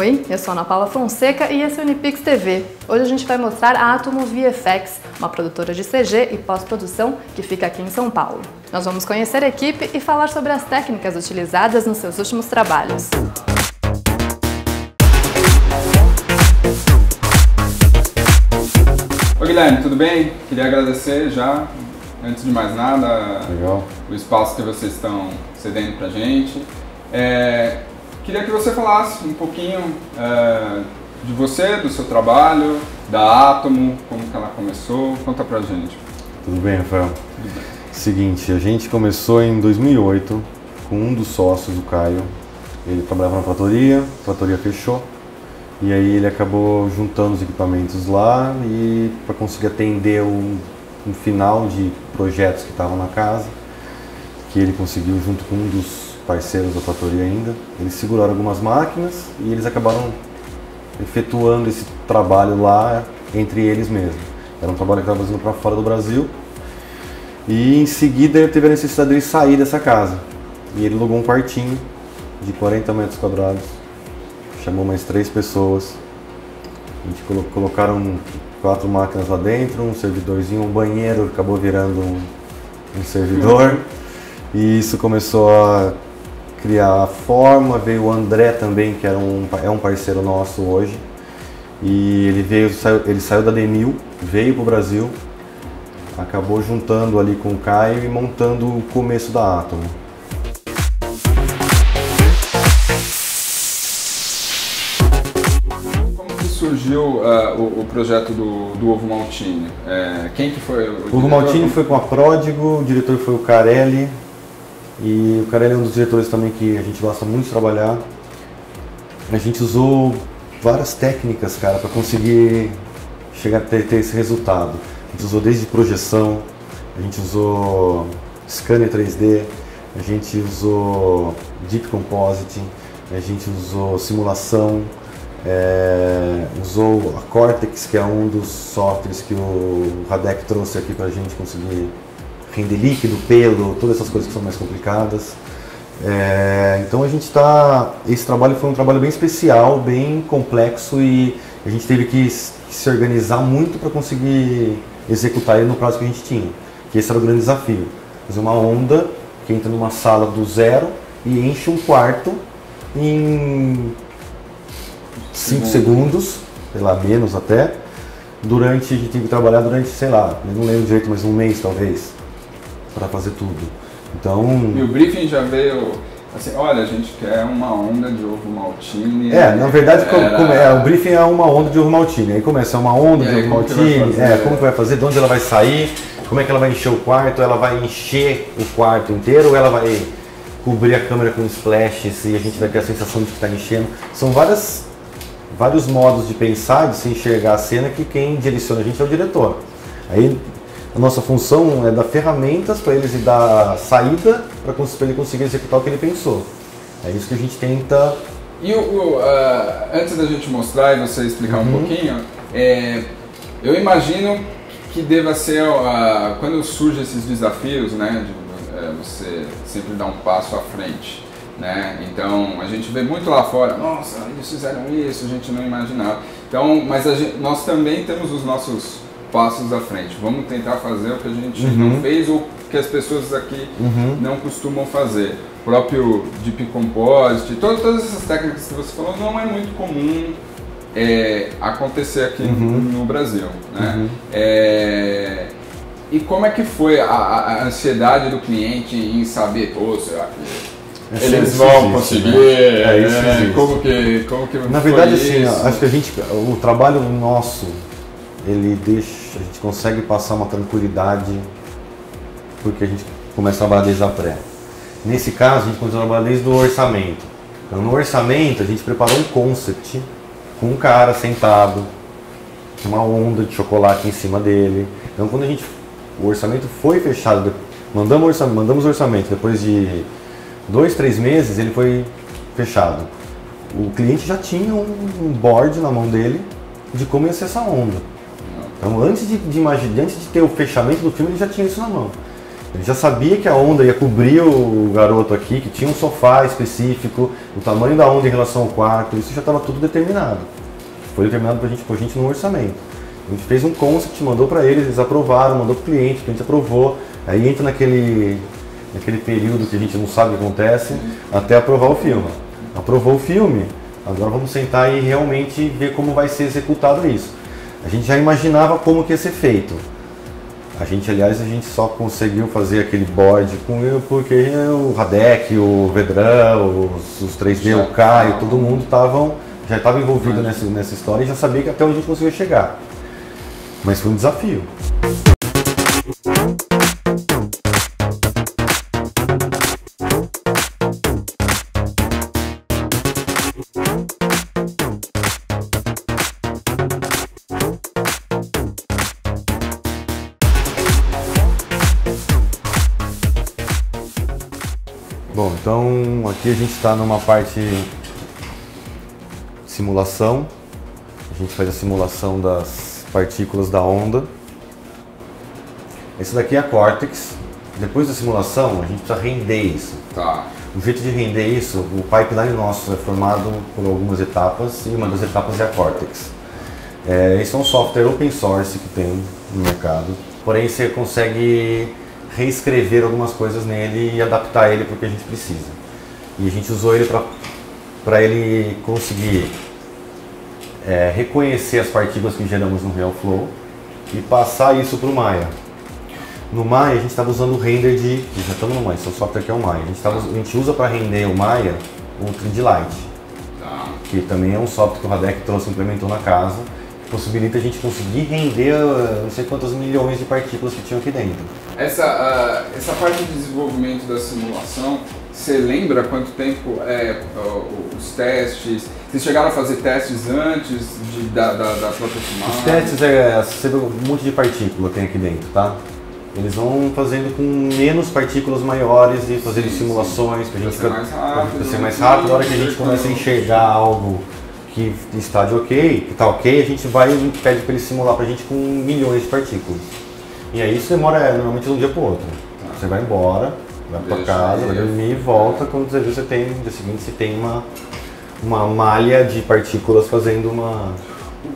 Oi, eu sou Ana Paula Fonseca e esse é o Unipix TV. Hoje a gente vai mostrar a Atomo VFX, uma produtora de CG e pós-produção que fica aqui em São Paulo. Nós vamos conhecer a equipe e falar sobre as técnicas utilizadas nos seus últimos trabalhos. Oi Guilherme, tudo bem? Queria agradecer já, antes de mais nada, o espaço que vocês estão cedendo pra gente. Queria que você falasse um pouquinho de você, do seu trabalho, da Atomo, como que ela começou, conta pra gente. Tudo bem, Rafael? Tudo bem. Seguinte, a gente começou em 2008 com um dos sócios, o Caio. Ele trabalhava na a tratoria fechou. E aí ele acabou juntando os equipamentos lá e para conseguir atender um final de projetos que estavam na casa, que ele conseguiu junto com um dos parceiros da tratoria ainda. Eles seguraram algumas máquinas e eles acabaram efetuando esse trabalho lá entre eles mesmos. Era um trabalho que estava fazendo para fora do Brasil e em seguida ele teve a necessidade de sair dessa casa. E ele alugou um quartinho de 40 metros quadrados. Chamou mais 3 pessoas, a gente colocaram 4 máquinas lá dentro, um servidorzinho, um banheiro, acabou virando um servidor. E isso começou a criar a forma. Veio o André também, que é um parceiro nosso hoje. E ele saiu da Demil, veio para o Brasil, acabou juntando ali com o Caio e montando o começo da Atomo. Surgiu o projeto do Ovo Maltine? Quem que foi o diretor? O Ovo Maltine foi com a Pródigo, o diretor foi o Carelli. E o Carelli é um dos diretores também que a gente gosta muito de trabalhar. A gente usou várias técnicas, cara, para conseguir chegar a ter esse resultado. A gente usou desde projeção, a gente usou scanner 3D, a gente usou Deep Compositing, a gente usou simulação. Usou a Cortex, que é um dos softwares que o Radek trouxe aqui para a gente conseguir render líquido, pelo, todas essas coisas que são mais complicadas. Então a gente esse trabalho foi um trabalho bem especial, bem complexo e a gente teve que se organizar muito para conseguir executar ele no prazo que a gente tinha. Que esse era o grande desafio, fazer uma onda que entra numa sala do zero e enche um quarto em 5 segundos, sei lá, menos até. A gente tem que trabalhar durante, sei lá, eu não lembro direito, mas um mês talvez, para fazer tudo. Então... E o briefing já veio assim, olha, a gente quer uma onda de ovo maltine. Na verdade, o briefing é uma onda de ovo maltine. Aí começa uma onda de ovo maltine, como que vai fazer, de onde ela vai sair, como é que ela vai encher o quarto, ela vai encher o quarto inteiro ou ela vai cobrir a câmera com splashes e a gente vai ter a sensação de que está enchendo. São vários modos de pensar, de se enxergar a cena, que quem direciona a gente é o diretor. Aí a nossa função é dar ferramentas para eles e dar saída para ele conseguir executar o que ele pensou. É isso que a gente tenta... E antes da gente mostrar e você explicar um pouquinho, eu imagino que deva ser, quando surgem esses desafios, né, de você sempre dar um passo à frente. Né? Então a gente vê muito lá fora, nossa, eles fizeram isso, a gente não imaginava. Então, mas nós também temos os nossos passos à frente. Vamos tentar fazer o que a gente não fez ou que as pessoas aqui não costumam fazer. O próprio Deep Composite, todas essas técnicas que você falou, não é muito comum acontecer aqui no Brasil. Né? E como é que foi a ansiedade do cliente em saber, pô, será que eles vão conseguir, né? Como que na verdade, assim, acho que o trabalho nosso, a gente consegue passar uma tranquilidade porque a gente começa a trabalhar desde a pré. Nesse caso, a gente começa a trabalhar desde o orçamento. Então, no orçamento, a gente preparou um concept com um cara sentado, uma onda de chocolate em cima dele. Então, quando o orçamento foi fechado, mandamos o orçamento, depois de 2, 3 meses ele foi fechado. O cliente já tinha um board na mão dele de como ia ser essa onda. Então antes de ter o fechamento do filme ele já tinha isso na mão. Ele já sabia que a onda ia cobrir o garoto aqui, que tinha um sofá específico, o tamanho da onda em relação ao quarto, isso já estava tudo determinado. Foi determinado por gente no orçamento. A gente fez um concept, mandou para eles aprovaram, mandou para o cliente, o cliente aprovou. Aí entra naquele período que a gente não sabe o que acontece, até aprovar o filme. Aprovou o filme, agora vamos sentar e realmente ver como vai ser executado isso. A gente já imaginava como que ia ser feito. Aliás, a gente só conseguiu fazer aquele board com ele porque o Radek, o Vedran, os 3D, o Caio, todo mundo já estava envolvido nessa história e já sabia que até onde a gente conseguia chegar. Mas foi um desafio. Bom, então aqui a gente está numa parte de simulação. A gente faz a simulação das partículas da onda. Esse daqui é a Cortex. Depois da simulação, a gente precisa render isso. Tá. O jeito de render isso, o pipeline nosso é formado por algumas etapas e uma das etapas é a Cortex. Esse é um software open source que tem no mercado, porém você consegue reescrever algumas coisas nele e adaptar ele para o que a gente precisa. E a gente usou ele para ele conseguir reconhecer as partículas que geramos no RealFlow e passar isso para o Maya. No Maya a gente estava usando o render já estamos no Maya, esse é o software que é o Maya. A gente usa para render o Maya o 3D Light, que também é um software que o Radek trouxe e implementou na casa, que possibilita a gente conseguir render não sei quantas milhões de partículas que tinham aqui dentro. Essa parte de desenvolvimento da simulação, você lembra quanto tempo os testes? Vocês chegaram a fazer testes antes da própria filmagem? Os testes você vê um monte de partícula tem aqui dentro, tá? Eles vão fazendo com menos partículas maiores e fazendo simulações para ser mais rápido. A hora que a gente começa a enxergar algo que está de ok, que está ok, a gente vai e pede para ele simular para a gente com milhões de partículas. E aí isso demora normalmente de um dia para o outro. Você vai embora, vai para casa, vai dormir e volta. Quando você vê, no dia seguinte você tem uma malha de partículas fazendo uma...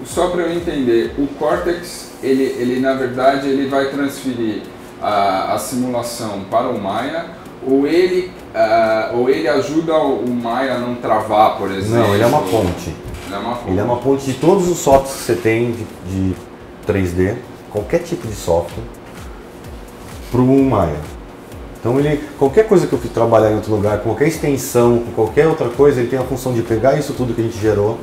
Só para eu entender, o Cortex, ele na verdade ele vai transferir a simulação para o Maya, ou ele ajuda o Maya a não travar, por exemplo? Não, ele é uma ponte. Ele é uma ponte de todos os softwares que você tem de 3D, qualquer tipo de software, para o Maya. Então qualquer coisa que eu fui trabalhar em outro lugar, qualquer extensão, qualquer outra coisa, ele tem a função de pegar isso tudo que a gente gerou,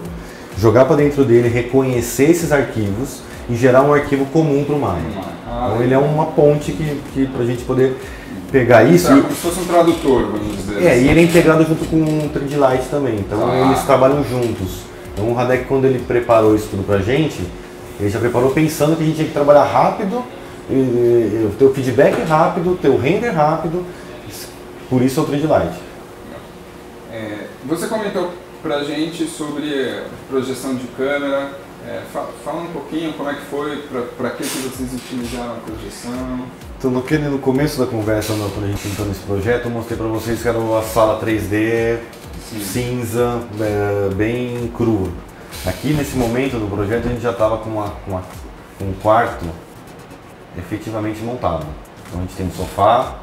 jogar para dentro dele, reconhecer esses arquivos e gerar um arquivo comum para o Maya. Então ele é uma ponte que para a gente poder pegar isso. Como se fosse um tradutor, vamos dizer assim. E ele é integrado junto com o 3D Light também, então eles trabalham juntos. Então o Radek, quando ele preparou isso tudo para a gente, ele já preparou pensando que a gente tinha que trabalhar rápido, ter o feedback rápido, ter o render rápido, por isso é o 3D Light. Você comentou pra gente sobre projeção de câmera. Fala um pouquinho como é que foi, para que vocês utilizaram a projeção. Então, no começo da conversa, quando a gente entrou nesse projeto, eu mostrei para vocês que era uma sala 3D cinza, bem crua. Aqui nesse momento do projeto a gente já estava com um quarto efetivamente montado. Então a gente tem um sofá,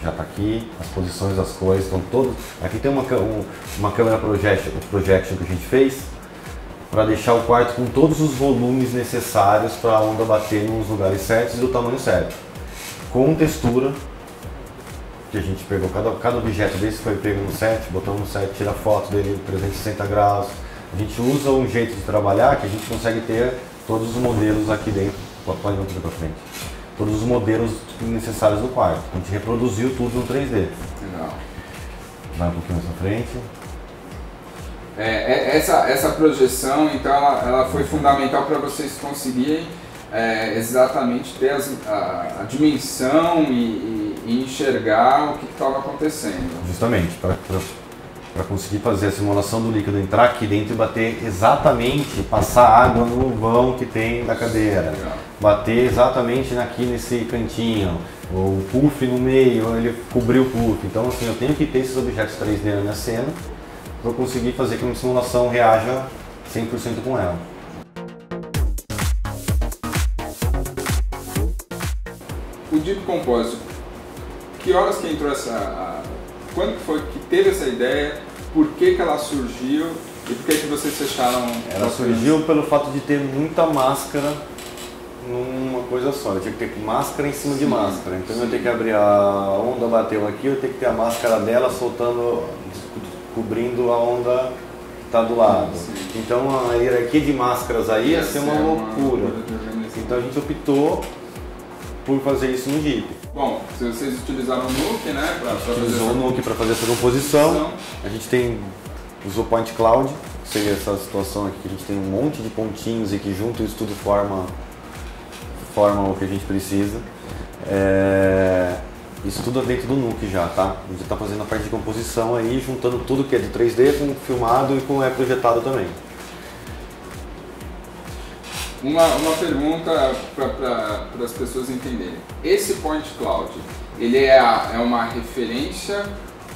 já está aqui, as posições das coisas estão todas. Aqui tem uma câmera projection que a gente fez para deixar o quarto com todos os volumes necessários para a onda bater nos lugares certos e do tamanho certo. Com textura, que a gente pegou, cada objeto desse foi pego no set, botamos no set, tira foto dele 360 graus. A gente usa um jeito de trabalhar que a gente consegue ter todos os modelos aqui dentro. Pode ir para frente. Todos os modelos necessários do quarto. A gente reproduziu tudo no 3D. Legal. Vai um pouquinho mais pra frente. Essa projeção, então, ela foi fundamental para vocês conseguirem exatamente ter a dimensão e enxergar o que estava acontecendo. Justamente, para conseguir fazer a simulação do líquido entrar aqui dentro e bater exatamente, passar água no vão que tem da cadeira. bater exatamente aqui nesse cantinho, o puff no meio, ele cobriu o puff. Então assim, eu tenho que ter esses objetos 3D na minha cena para conseguir fazer que a minha simulação reaja 100% com ela. O Deep Composite, que horas que entrou quando que foi que teve essa ideia, por que que ela surgiu e por que vocês fecharam? Ela surgiu pelo fato de ter muita máscara numa coisa só. Eu tinha que ter máscara em cima de máscara. Então eu tenho que abrir a onda, bateu aqui, eu tenho que ter a máscara dela soltando, cobrindo a onda que está do lado. Então a hierarquia de máscaras aí ia ser uma loucura. Então a gente optou por fazer isso no Jeep. Bom, se vocês utilizaram o Nuke, né? Utilizou o Nuke para fazer essa composição. A gente usou Point Cloud, que seria essa situação aqui que a gente tem um monte de pontinhos e que junto isso tudo forma o que a gente precisa. Isso tudo dentro do Nuke já, tá? A gente está fazendo a parte de composição aí, juntando tudo que é de 3D com filmado e com projetado também. Uma pergunta para as pessoas entenderem. Esse Point Cloud, ele é uma referência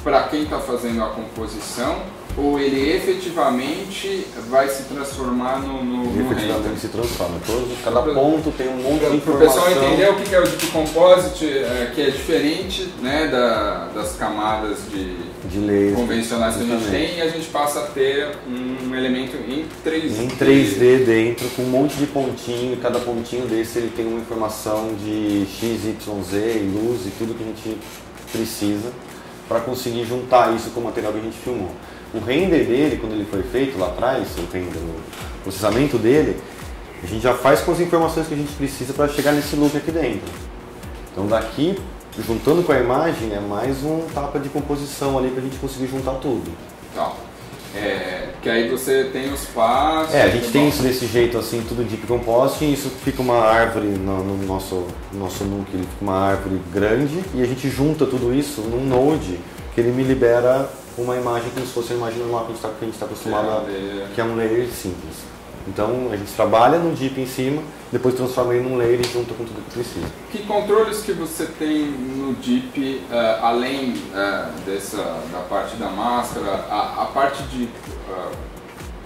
para quem está fazendo a composição ou ele efetivamente vai se transformar no efetivamente render? Se transforma. Cada ponto tem um monte de informação. Para o pessoal entender o que é o Deep Composite, que é diferente, né, das camadas de layers convencionais que a gente tem, e a gente passa a ter um elemento em 3D. Em 3D dentro, com um monte de pontinho, e cada pontinho desse ele tem uma informação de X, Y, Z, luz e tudo que a gente precisa para conseguir juntar isso com o material que a gente filmou. O render dele, quando ele foi feito lá atrás, o processamento dele, a gente já faz com as informações que a gente precisa para chegar nesse look aqui dentro. Então daqui, juntando com a imagem, é mais um tapa de composição ali para a gente conseguir juntar tudo. Tá. Que aí você tem os passos... a gente tem isso desse jeito assim, tudo Deep Composite, e isso fica uma árvore no nosso Nuke, ele fica uma árvore grande, e a gente junta tudo isso num Node, que ele me libera uma imagem como se fosse a imagem normal que a gente está acostumado a, que é um layer simples. Então a gente trabalha no Deep em cima, depois transforma ele num layer e junta com tudo que precisa. Que controles que você tem no Deep, além da parte da máscara, a parte de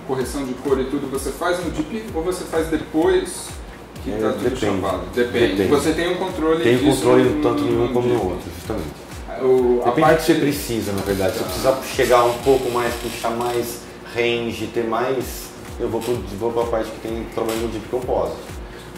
correção de cor e tudo, você faz no Deep ou você faz depois que está tudo chapado? Depende. Você tem um controle disso? Tem um controle tanto em um como no outro, justamente. Depende do que você precisa, na verdade. Se eu precisar chegar um pouco mais, puxar mais range, ter mais... Eu vou para a parte que tem trabalho no Deep Composite.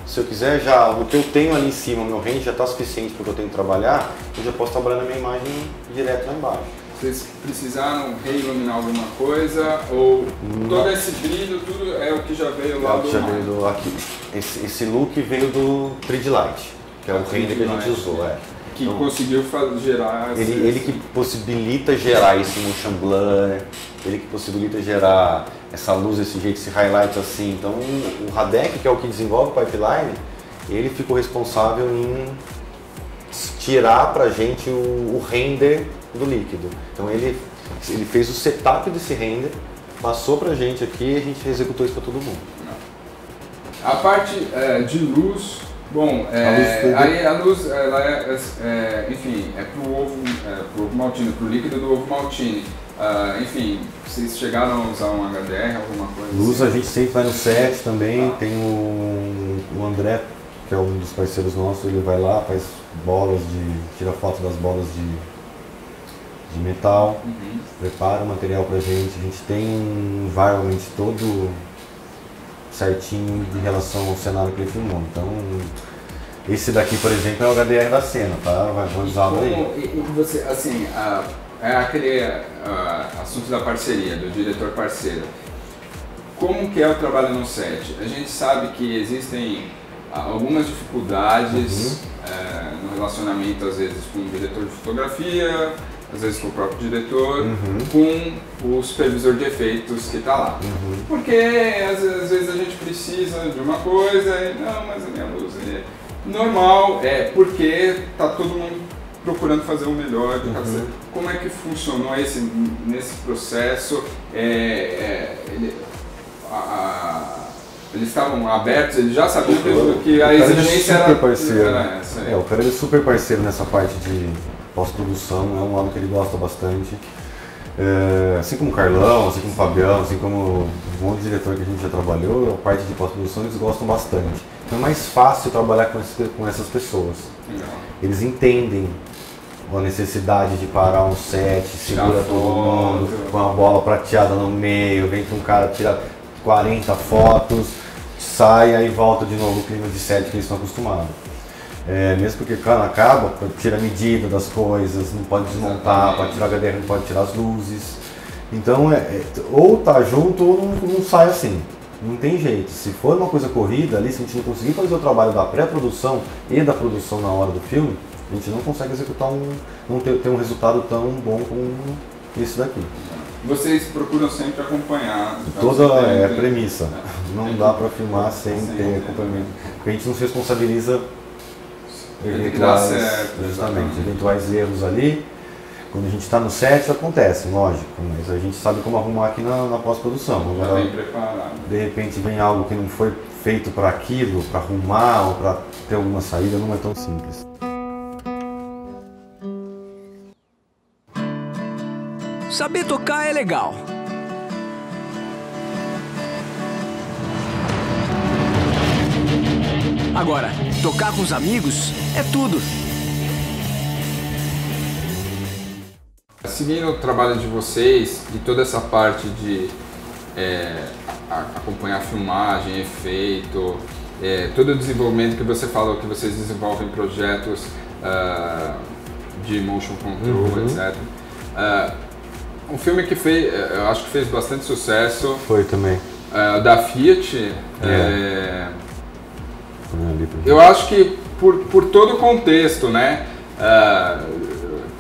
Se eu quiser o que eu tenho ali em cima, o meu range já está suficiente para o que eu tenho que trabalhar, eu já posso trabalhar na minha imagem direto lá embaixo. Vocês precisaram reiluminar alguma coisa ou todo esse brilho, tudo é o que já veio lá do... Já veio do aqui. Esse look veio do 3D Light, que é o render que a gente usou. Que então, conseguiu gerar... Ele que possibilita gerar esse motion blur, ele que possibilita gerar essa luz desse jeito, esse highlight assim. Então o Radek, que é o que desenvolve o pipeline, ele ficou responsável em tirar pra gente o render do líquido. Então ele fez o setup desse render, passou pra gente aqui e a gente executou isso pra todo mundo. A parte de luz... Bom, aí a luz, ela enfim, pro ovo maltine, pro líquido do ovo maltine. Enfim, vocês chegaram a usar um HDR, alguma coisa luz assim? A gente sempre vai no set também, tem o André, que é um dos parceiros nossos, ele vai lá, faz tira foto das bolas de metal, prepara o material pra gente, a gente tem um environment todo certinho de relação ao cenário que ele filmou. Então, esse daqui, por exemplo, é o HDR da cena, tá? Vai usado aí. E você, assim, é aquele assunto da parceria, do diretor parceiro. Como que é o trabalho no set? A gente sabe que existem algumas dificuldades no relacionamento, às vezes, com o diretor de fotografia, às vezes com o próprio diretor, com o supervisor de efeitos que está lá. Porque às vezes a gente precisa de uma coisa e não, mas a minha luz é normal, porque está todo mundo procurando fazer o melhor. Como é que funcionou nesse processo? eles estavam abertos, eles já sabiam que a exigência era essa. O cara é super parceiro nessa parte de pós-produção, é um lado que ele gosta bastante. Assim como o Carlão, assim como o Fabião, assim como um monte de diretor que a gente já trabalhou, a parte de pós-produção eles gostam bastante. Então é mais fácil trabalhar com essas pessoas. Legal. Eles entendem a necessidade de parar um set, segura todo mundo, com a bola prateada no meio, vem com um cara tirar 40 fotos, sai e volta de novo o clima de set que eles estão acostumados. Mesmo porque quando acaba, tira a medida das coisas, não pode desmontar, para tirar HDR não pode tirar as luzes. Então ou tá junto ou não sai assim. Não tem jeito. Se for uma coisa corrida ali, se a gente não conseguir fazer o trabalho da pré-produção e da produção na hora do filme, a gente não consegue executar não ter um resultado tão bom como esse daqui. Vocês procuram sempre acompanhar. Toda a premissa. Não dá para filmar sem ter acompanhamento. Porque a gente não se responsabiliza eventuais erros ali. Quando a gente está no set acontece, lógico, mas a gente sabe como arrumar aqui na pós-produção. Agora, bem preparado. De repente vem algo que não foi feito para aquilo, para arrumar ou para ter alguma saída, não é tão simples. Saber tocar é legal. Agora, tocar com os amigos é tudo. Seguindo o trabalho de vocês e toda essa parte de acompanhar a filmagem, efeito, todo o desenvolvimento que você falou, que vocês desenvolvem projetos de motion control, etc. Um filme que eu acho que fez bastante sucesso. Foi também. Da Fiat. Eu acho que por todo o contexto, né?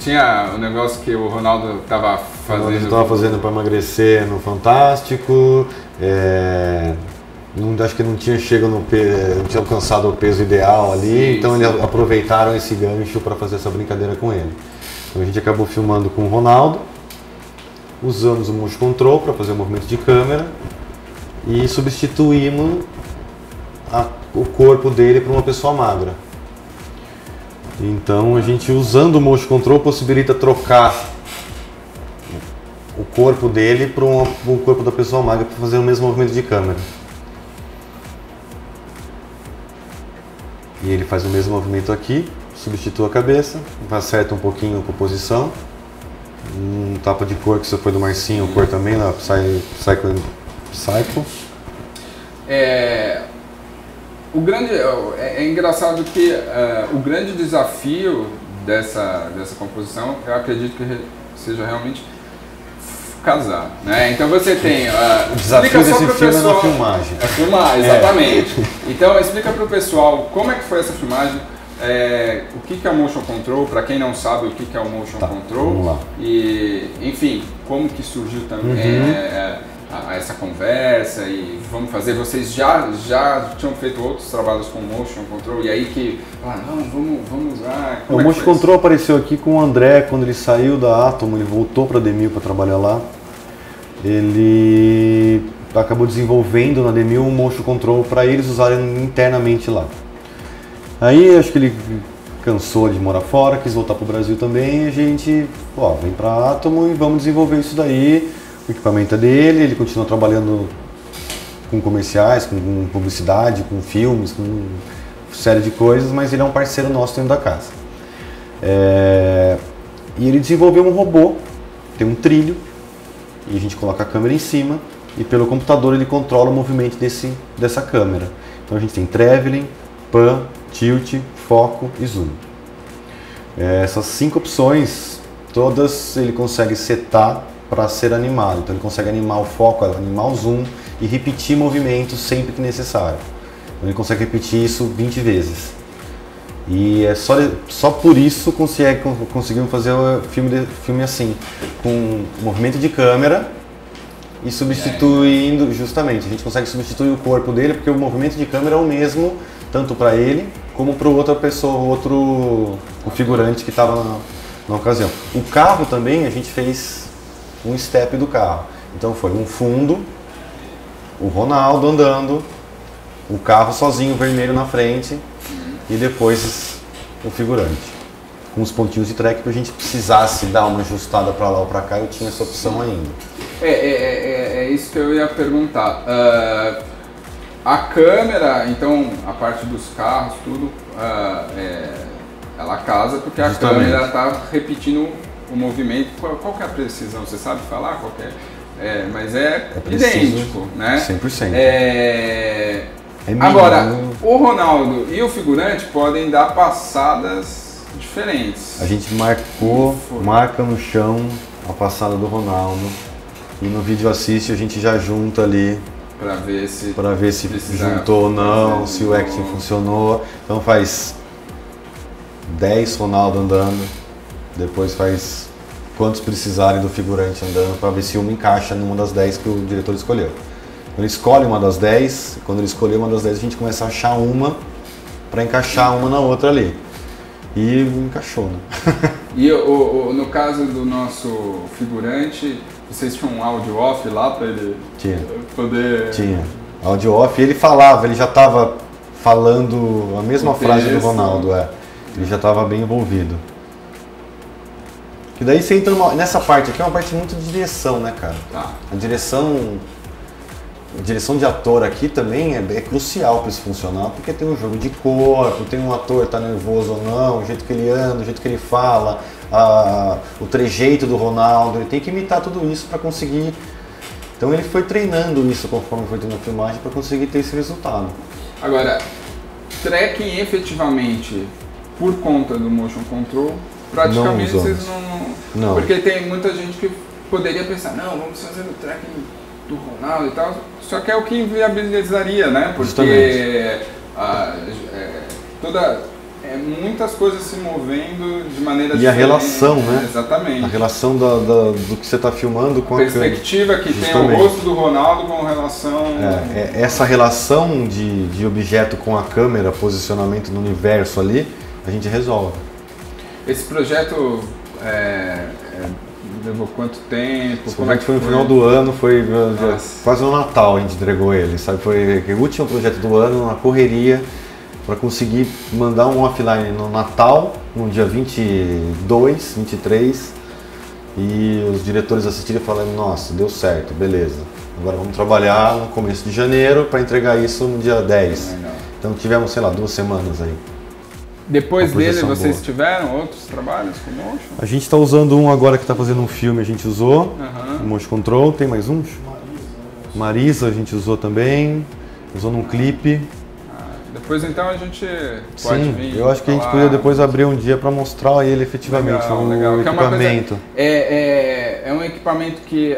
Tinha um negócio que o Ronaldo estava fazendo. Ele estava fazendo para emagrecer no Fantástico. Acho que não tinha não tinha alcançado o peso ideal ali, sim, então eles aproveitaram esse gancho para fazer essa brincadeira com ele. Então a gente acabou filmando com o Ronaldo. Usamos o motion control para fazer o movimento de câmera e substituímos o corpo dele para uma pessoa magra. Então a gente, usando o motion control, possibilita trocar o corpo dele para o corpo da pessoa magra para fazer o mesmo movimento de câmera. E ele faz o mesmo movimento aqui, substitua a cabeça, acerta um pouquinho a composição. Um tapa de cor que você foi do Marcinho, cor também, na Psycho. É engraçado que o grande desafio dessa composição, eu acredito que seja realmente casar, né? Então você tem o desafio desse filme é na filmagem. A filmagem, exatamente. Então explica para o pessoal como é que foi essa filmagem. O que é o motion control, para quem não sabe o que é o motion control, vamos lá. E enfim, como que surgiu também essa conversa e vamos fazer, vocês já tinham feito outros trabalhos com motion control e aí que, vamos usar. O motion control apareceu aqui com o André quando ele saiu da Atom, ele voltou para a Demil para trabalhar lá. Ele acabou desenvolvendo na Demil um motion control para eles usarem internamente lá. Aí acho que ele cansou de morar fora, quis voltar para o Brasil também, e a gente vem para a Atomo e vamos desenvolver isso daí. O equipamento é dele, ele continua trabalhando com comerciais, com publicidade, com filmes, com uma série de coisas, mas ele é um parceiro nosso dentro da casa. E ele desenvolveu um robô, tem um trilho, e a gente coloca a câmera em cima, e pelo computador ele controla o movimento dessa câmera. Então a gente tem traveling, pan, tilt, foco e zoom. Essas 5 opções, todas ele consegue setar para ser animado. Então ele consegue animar o foco, animar o zoom e repetir movimentos sempre que necessário. Então ele consegue repetir isso 20 vezes. E só por isso conseguimos fazer o filme assim, com movimento de câmera e substituindo, justamente, a gente consegue substituir o corpo dele porque o movimento de câmera é o mesmo tanto para ele como para outra pessoa, o figurante que estava na ocasião. O carro também, a gente fez um step do carro. Então foi um fundo, o Ronaldo andando o carro sozinho, vermelho na frente, e depois o figurante. Com os pontinhos de track, para a gente precisasse dar uma ajustada para lá ou para cá, eu tinha essa opção ainda. É isso que eu ia perguntar. A câmera, então, a parte dos carros, tudo, ela casa porque a câmera está repetindo o movimento. Qual que é a precisão? Você sabe falar qual que é? Mas é idêntico, né? 100%. Agora, o Ronaldo e o figurante podem dar passadas diferentes. A gente marca no chão a passada do Ronaldo e no vídeo assiste a gente já junta ali para ver se juntou ou não, se o acting funcionou. Então faz 10 Ronaldo andando, depois faz quantos precisarem do figurante andando para ver se uma encaixa numa das 10 que o diretor escolheu. Ele escolhe uma das 10, quando ele escolher uma das 10 a gente começa a achar uma para encaixar uma na outra ali. E encaixou, né? E no caso do nosso figurante, vocês tinham um áudio off lá para ele poder... Tinha. Áudio off. Ele falava, ele já estava falando a mesma frase do Ronaldo, Ele já estava bem envolvido. E daí você entra nessa parte aqui, é uma parte muito de direção, né, cara? Tá. A direção de ator aqui também é crucial para isso funcionar, porque tem um jogo de corpo, tem um ator tá nervoso ou não, o jeito que ele anda, o jeito que ele fala, o trejeito do Ronaldo, ele tem que imitar tudo isso para conseguir. Então ele foi treinando isso conforme foi tendo a filmagem para conseguir ter esse resultado. Agora, tracking efetivamente por conta do motion control, praticamente vocês não... Porque tem muita gente que poderia pensar, não, vamos fazer o tracking do Ronaldo e tal, só que é o que inviabilizaria, né? Porque muitas coisas se movendo de maneira diferente. E a relação, né? Exatamente. A relação do que você está filmando com a perspectiva que tem o rosto do Ronaldo com relação... Essa relação de objeto com a câmera, posicionamento no universo ali, a gente resolve. Esse projeto levou quanto tempo? Esse projeto foi no final do ano, foi quase no Natal a gente entregou ele, sabe? Foi o último projeto do ano, na correria, para conseguir mandar um offline no Natal, no dia 22, 23, e os diretores assistiram e falaram, nossa, deu certo, beleza. Agora vamos trabalhar no começo de janeiro para entregar isso no dia 10. Então tivemos, sei lá, 2 semanas aí. Depois dele, vocês tiveram outros trabalhos com Motion? A gente está usando um agora que está fazendo um filme, a gente usou, o Motion Control. Tem mais uns? Marisa a gente usou também, usou num clipe. Depois então a gente pode vir. Eu acho que a gente podia depois abrir um dia para mostrar ele efetivamente, o equipamento. É um equipamento que,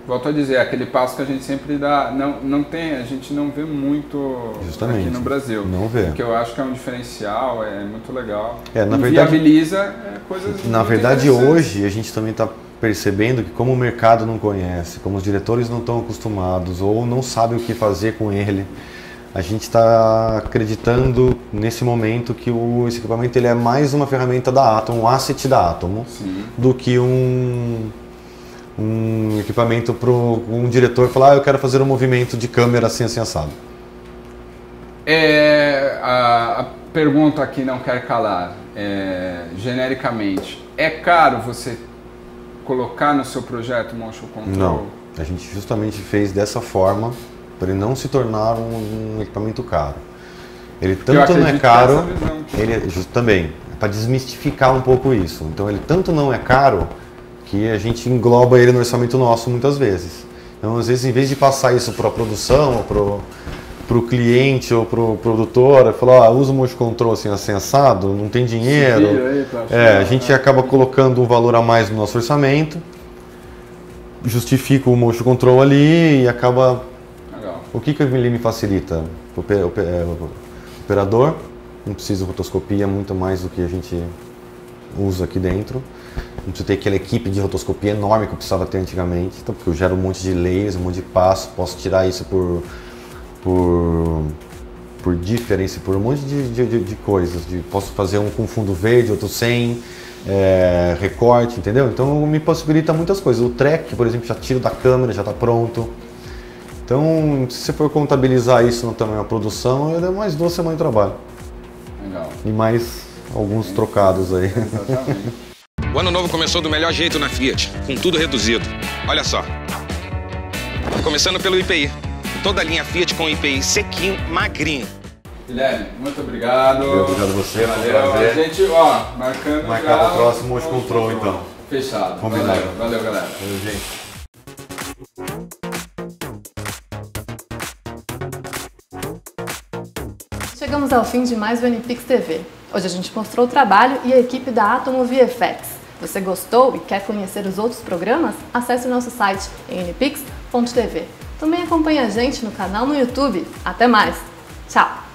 volto a dizer, aquele passo que a gente sempre dá, a gente não vê muito aqui no Brasil. Não vê. Porque eu acho que é um diferencial, é muito legal. Na verdade, viabiliza coisas. Na verdade, hoje a gente também está percebendo que como o mercado não conhece, como os diretores não estão acostumados ou não sabem o que fazer com ele, a gente está acreditando nesse momento que esse equipamento ele é mais uma ferramenta da Atom, um asset da Atom, do que um equipamento para um diretor falar, eu quero fazer um movimento de câmera assim assado. A pergunta aqui não quer calar, genericamente, é caro você colocar no seu projeto Motion Control? Não, a gente justamente fez dessa forma para ele não se tornar um equipamento caro. Ele tanto não é caro, também, para desmistificar um pouco isso. Então ele tanto não é caro que a gente engloba ele no orçamento nosso muitas vezes. Então às vezes em vez de passar isso para a produção, ou para o cliente ou para o produtor, falar, usa o Motion Control assim assado, não tem dinheiro, a gente acaba colocando um valor a mais no nosso orçamento, justifica o Motion Control ali e acaba... O que ele me facilita? O operador, não precisa de rotoscopia, muito mais do que a gente usa aqui dentro. Não precisa ter aquela equipe de rotoscopia enorme que eu precisava ter antigamente, então, porque eu gero um monte de layers, um monte de passo, posso tirar isso por difference, por um monte de coisas. Posso fazer um com fundo verde, outro sem, recorte, entendeu? Então me possibilita muitas coisas. O track, por exemplo, já tiro da câmera, já está pronto. Então, se você for contabilizar isso no tamanho da produção, é mais 2 semanas de trabalho. Legal. E mais alguns trocados aí. Exatamente. O ano novo começou do melhor jeito na Fiat, com tudo reduzido. Olha só. Começando pelo IPI. Toda a linha Fiat com IPI sequinho, magrinho. Guilherme, muito obrigado. Obrigado a você, foi um Valeu. prazer. A gente, ó, marcando Marcar já para o próximo Motion Control, então. Fechado. Combinado. Valeu, galera. Valeu, gente. Chegamos ao fim de mais um NPix TV. Hoje a gente mostrou o trabalho e a equipe da Atomo VFX. Você gostou e quer conhecer os outros programas? Acesse o nosso site em npix.tv. Também acompanhe a gente no canal no YouTube. Até mais! Tchau!